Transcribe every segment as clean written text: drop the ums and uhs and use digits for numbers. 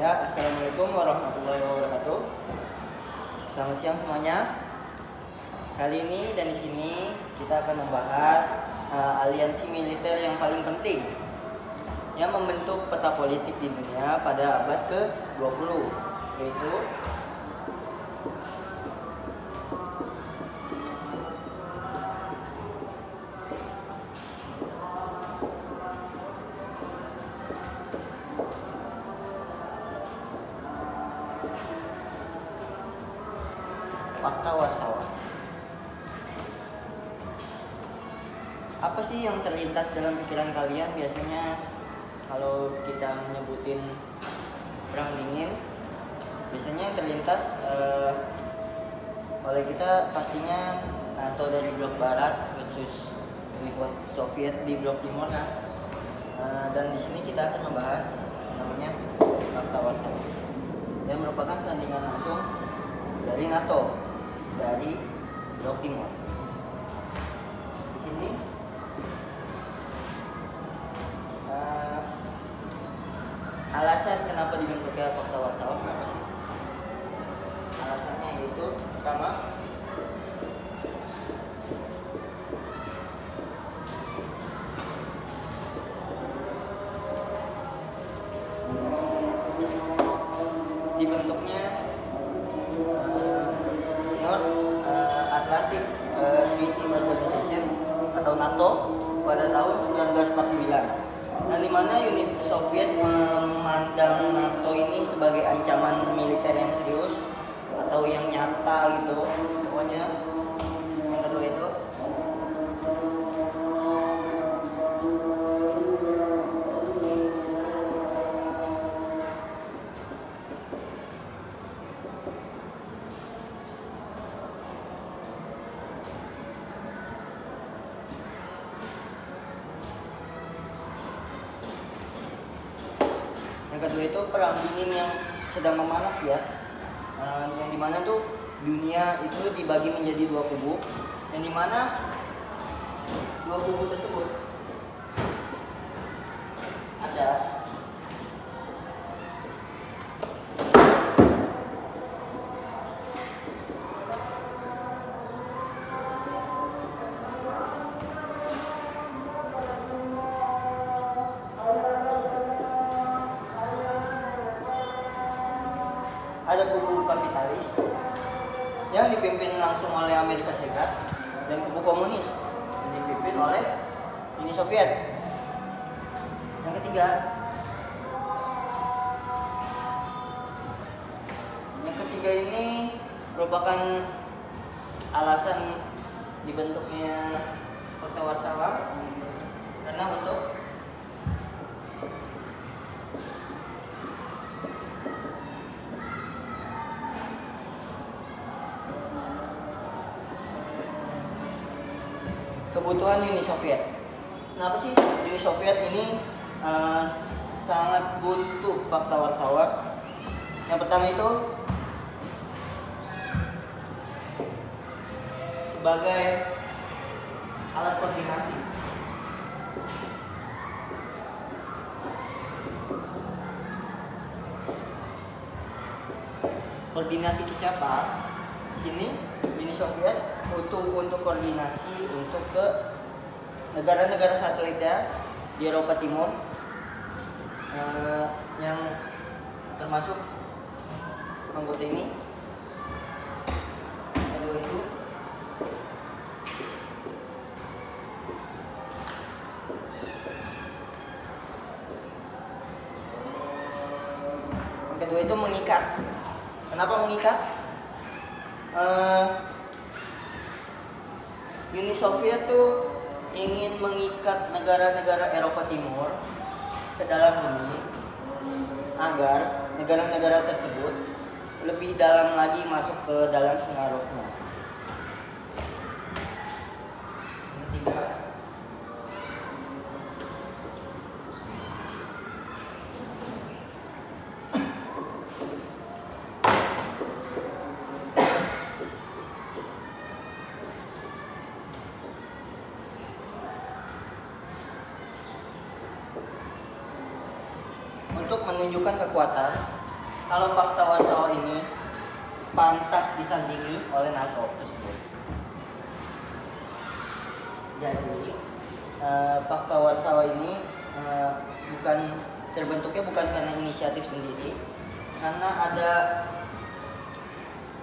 Ya, assalamualaikum warahmatullahi wabarakatuh. Selamat siang semuanya. Kali ini dan di sini kita akan membahas aliansi militer yang paling penting yang membentuk peta politik di dunia pada abad ke-20, yaitu Fakta Warsawa. Apa sih yang terlintas dalam pikiran kalian biasanya kalau kita menyebutin perang dingin? Biasanya yang terlintas oleh kita pastinya NATO dari blok barat versus Uni Soviet di blok timur kan. Dan di sini kita akan membahas namanya Fakta Warsawa yang merupakan tandingan langsung dari NATO dari blok timur. Di sini alasan kenapa dibentuknya Fakta Warsawa, kenapa sih? Alasannya yaitu pertama, dibentuknya North Atlantic Treaty Organization atau NATO pada tahun 1949. Dan di mana Uni Soviet memandang NATO ini sebagai ancaman militer yang serius atau yang nyata gitu. Pokoknya yang kedua itu perang dingin yang sedang memanas ya, yang dimana tuh dunia itu dibagi menjadi dua kubu, yang dimana dua kubu tersebut ada kubu kapitalis yang dipimpin langsung oleh Amerika Serikat dan kubu komunis yang dipimpin oleh Uni Soviet. Yang ketiga ini merupakan alasan dibentuknya Fakta Warsawa karena untuk kebutuhan Uni Soviet. Kenapa sih Uni Soviet ini sangat butuh Fakta Warsawa? Yang pertama itu sebagai alat koordinasi. Koordinasi ke siapa? Di sini Uni Soviet butuh untuk koordinasi untuk ke negara-negara satelitnya di Eropa Timur, yang termasuk anggota ini. Kedua itu mengikat. Kenapa mengikat? Uni Soviet tuh ingin mengikat negara-negara Eropa Timur ke dalam Uni agar negara-negara tersebut lebih dalam lagi masuk ke dalam pengaruhnya. Yang ketiga, untuk menunjukkan kekuatan kalau Fakta Warsawa ini pantas disandingi oleh NATO tersebut. Jadi Fakta Warsawa ini terbentuknya bukan karena inisiatif sendiri, karena ada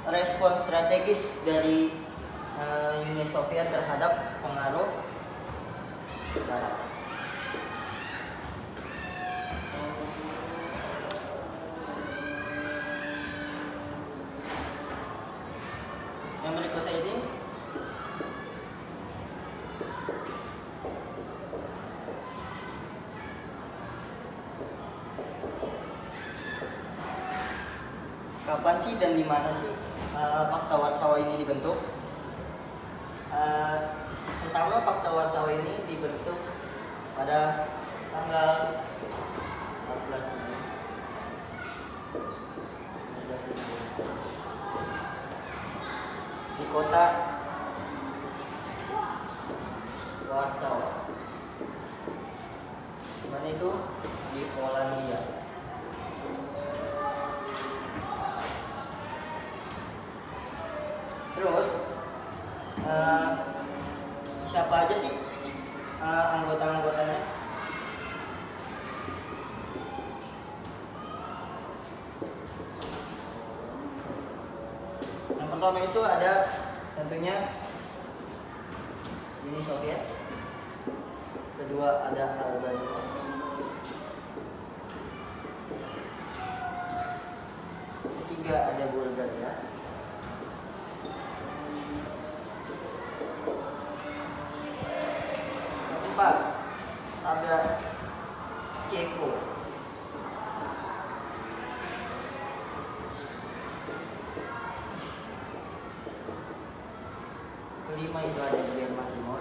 respon strategis dari Uni Soviet terhadap pengaruh Barat. Yang berikutnya ini kapan sih dan di mana sih Fakta Warsawa ini dibentuk? Pertama, Fakta Warsawa ini dibentuk pada tanggal 14 Juni 1950 di kota Warsawa. Mana itu? Di Polandia. Terus siapa aja sih anggota-anggotanya? Yang pertama itu ada tentunya Uni Soviet. Kedua ada Albania. Ketiga ada Bulgaria. Keempat ada Ceko. Kelima itu ada Jerman Timur.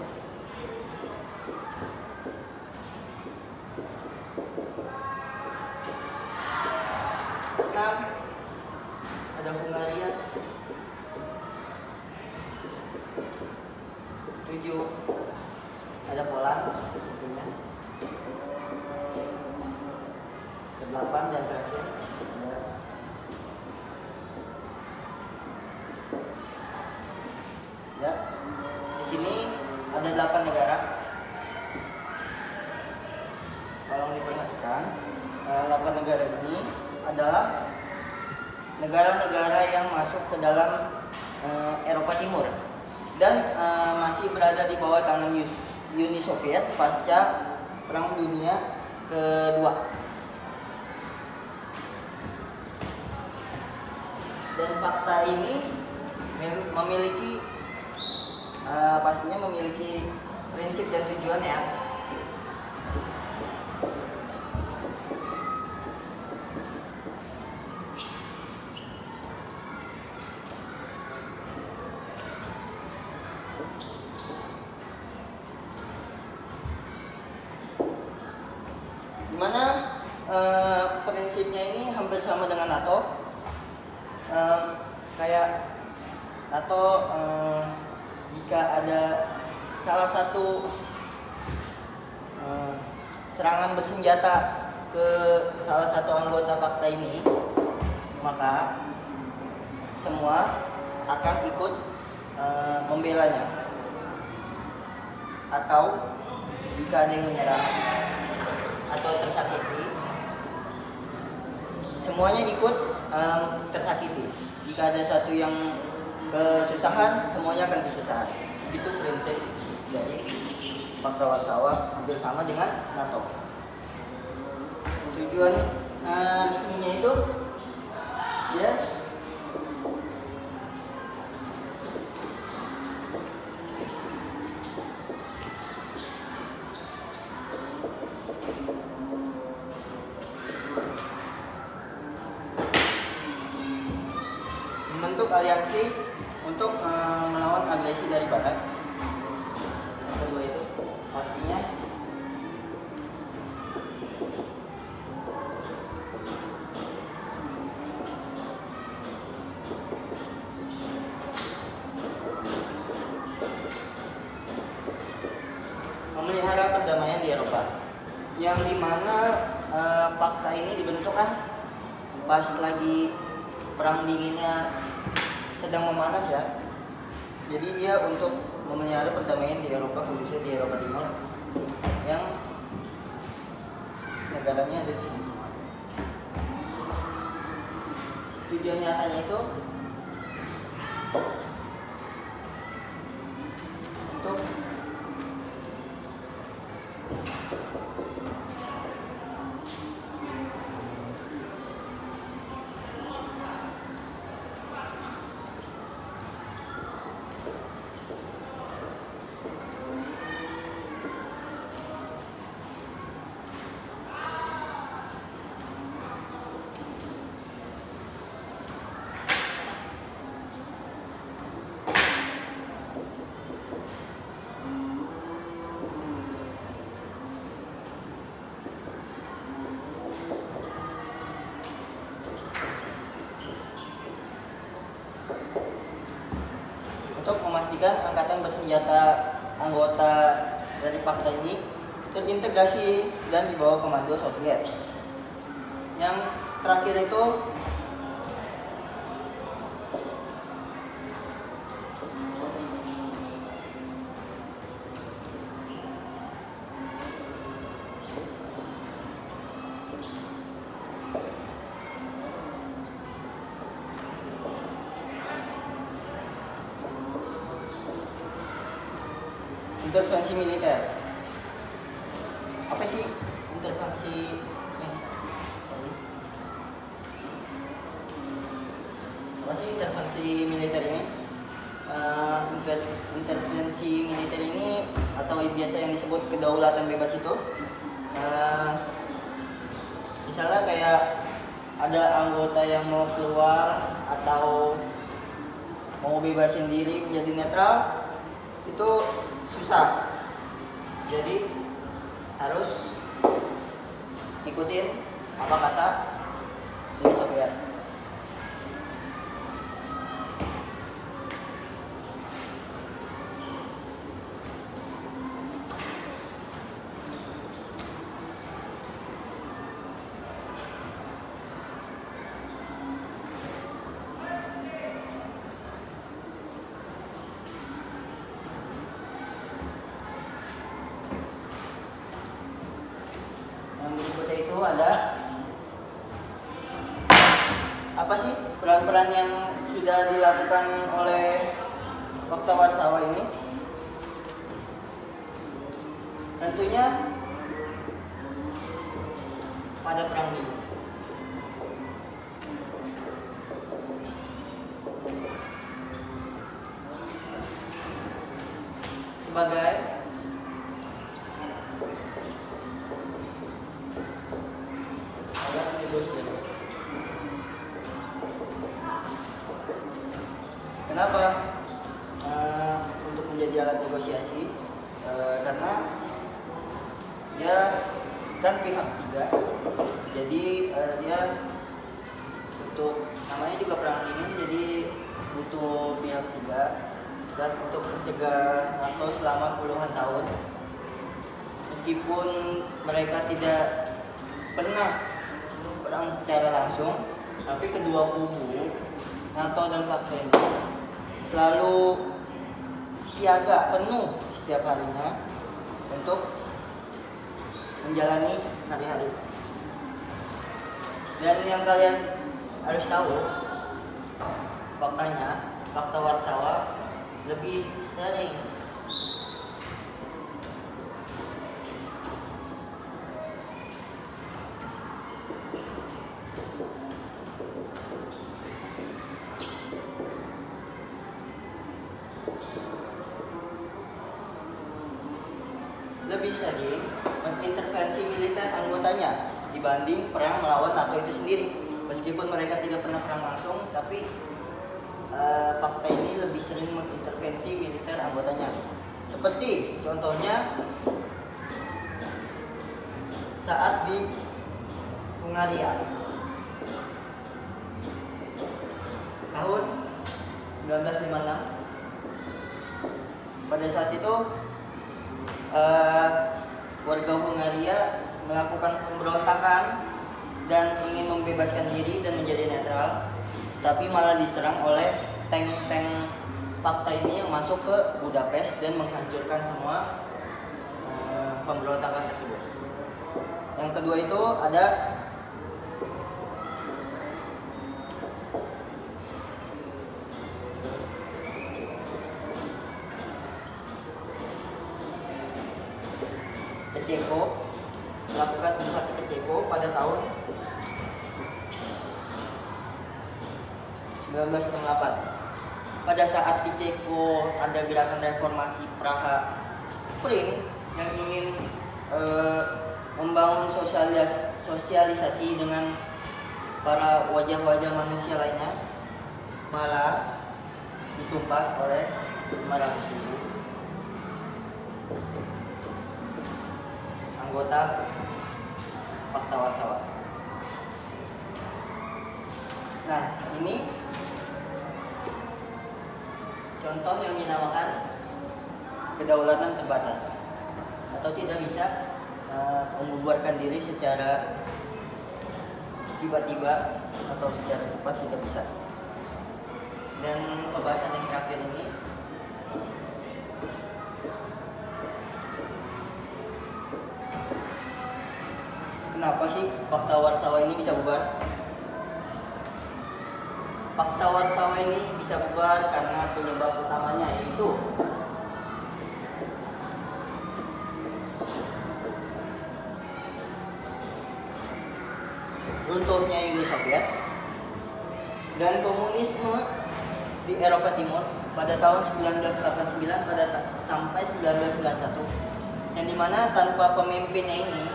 Enam ada Hungaria. 7 ada Poland tentunya. 8 dan terakhir ada ya. Di sini ada 8 negara. Kalau diperhatikan, 8 negara ini adalah negara-negara yang masuk ke dalam Eropa Timur dan masih berada di bawah tangan Uni Soviet pasca Perang Dunia Kedua. Dan fakta ini memiliki pastinya memiliki prinsip dan tujuan ya. Dimana prinsipnya ini hampir sama dengan NATO. Kayak NATO, jika ada salah satu serangan bersenjata ke salah satu anggota fakta ini, maka semua akan ikut membelanya. Atau jika ada yang menyerang atau tersakiti, semuanya ikut tersakiti. Jika ada satu yang kesusahan, semuanya akan kesusahan. Itu prinsip dari Fakta Warsawa, hampir sama dengan NATO. Tujuan resminya itu ya membentuk aliansi untuk melawan agresi dari Barat. Yang kedua itu pastinya memelihara perdamaian di Eropa, yang dimana fakta ini dibentuk kan pas lagi perang dinginnya sedang memanas ya. Jadi dia untuk memelihara perdamaian di Eropa, khususnya di Eropa Timur yang negaranya ada di sini semua. Tujuan nyatanya itu untuk memastikan angkatan bersenjata anggota dari Pakta ini terintegrasi dan di bawah komando Soviet. Yang terakhir itu intervensi militer. Apa sih intervensi? Apa sih intervensi militer ini? Intervensi militer ini atau biasa yang disebut kedaulatan bebas itu, misalnya kayak ada anggota yang mau keluar atau mau bebasin diri menjadi netral, itu susah. Jadi harus ikutin apa kata Uni Soviet. Ada apa sih peran-peran yang sudah dilakukan oleh Pakta Warsawa ini? Tentunya pada perang dingin. Sebagai kenapa untuk menjadi alat negosiasi? Karena dia kan pihak ketiga, jadi dia untuk namanya juga perang dingin, jadi butuh pihak ketiga dan untuk mencegah NATO selama puluhan tahun, meskipun mereka tidak pernah perang secara langsung, tapi kedua kubu NATO dan Pakta ini selalu siaga penuh setiap harinya untuk menjalani hari-hari. Dan yang kalian harus tahu, faktanya Pakta Warsawa lebih sering mengintervensi militer anggotanya dibanding perang melawan NATO itu sendiri. Meskipun mereka tidak pernah perang langsung, tapi Pakta ini lebih sering mengintervensi militer anggotanya. Seperti contohnya saat di Hungaria tahun 1956. Pada saat itu warga Hungaria melakukan pemberontakan dan ingin membebaskan diri dan tapi malah diserang oleh tank-tank fakta ini yang masuk ke Budapest dan menghancurkan semua pemberontakan tersebut. Yang kedua itu ada ke Ceko, melakukan invasi ke Ceko pada tahun 1968. Pada saat di Ceko ada gerakan reformasi Praha Spring yang ingin membangun sosialisasi dengan para wajah-wajah manusia lainnya, malah ditumpas oleh 500.000 anggota Fakta Warsawa. Nah, ini contoh yang dinamakan kedaulatan terbatas, atau tidak bisa membubarkan diri secara tiba-tiba atau secara cepat, tidak bisa. Dan pembahasan yang terakhir ini kenapa sih Fakta Warsawa ini bisa bubar? Fakta Warsawa ini bisa bubar karena penyebab utamanya yaitu runtuhnya Uni Soviet dan komunisme di Eropa Timur pada tahun 1989 sampai 1991, yang dimana tanpa pemimpinnya ini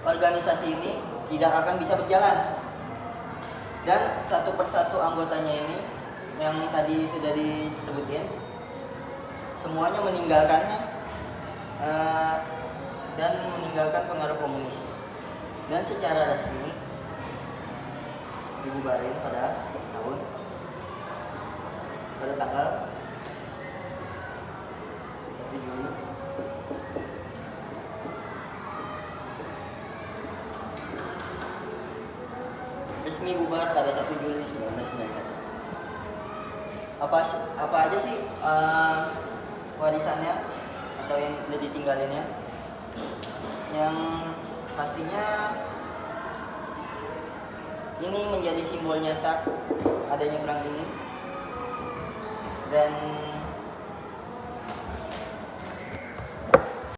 organisasi ini tidak akan bisa berjalan, dan satu persatu anggotanya ini yang tadi sudah disebutin semuanya meninggalkannya dan meninggalkan pengaruh komunis, dan secara resmi dibubarin pada tanggal 1 Juli resmi bubar pada 1 Juli 1991. Apa aja sih warisannya atau yang udah ditinggalinnya? Yang pastinya ini menjadi simbol nyata adanya perang dingin, dan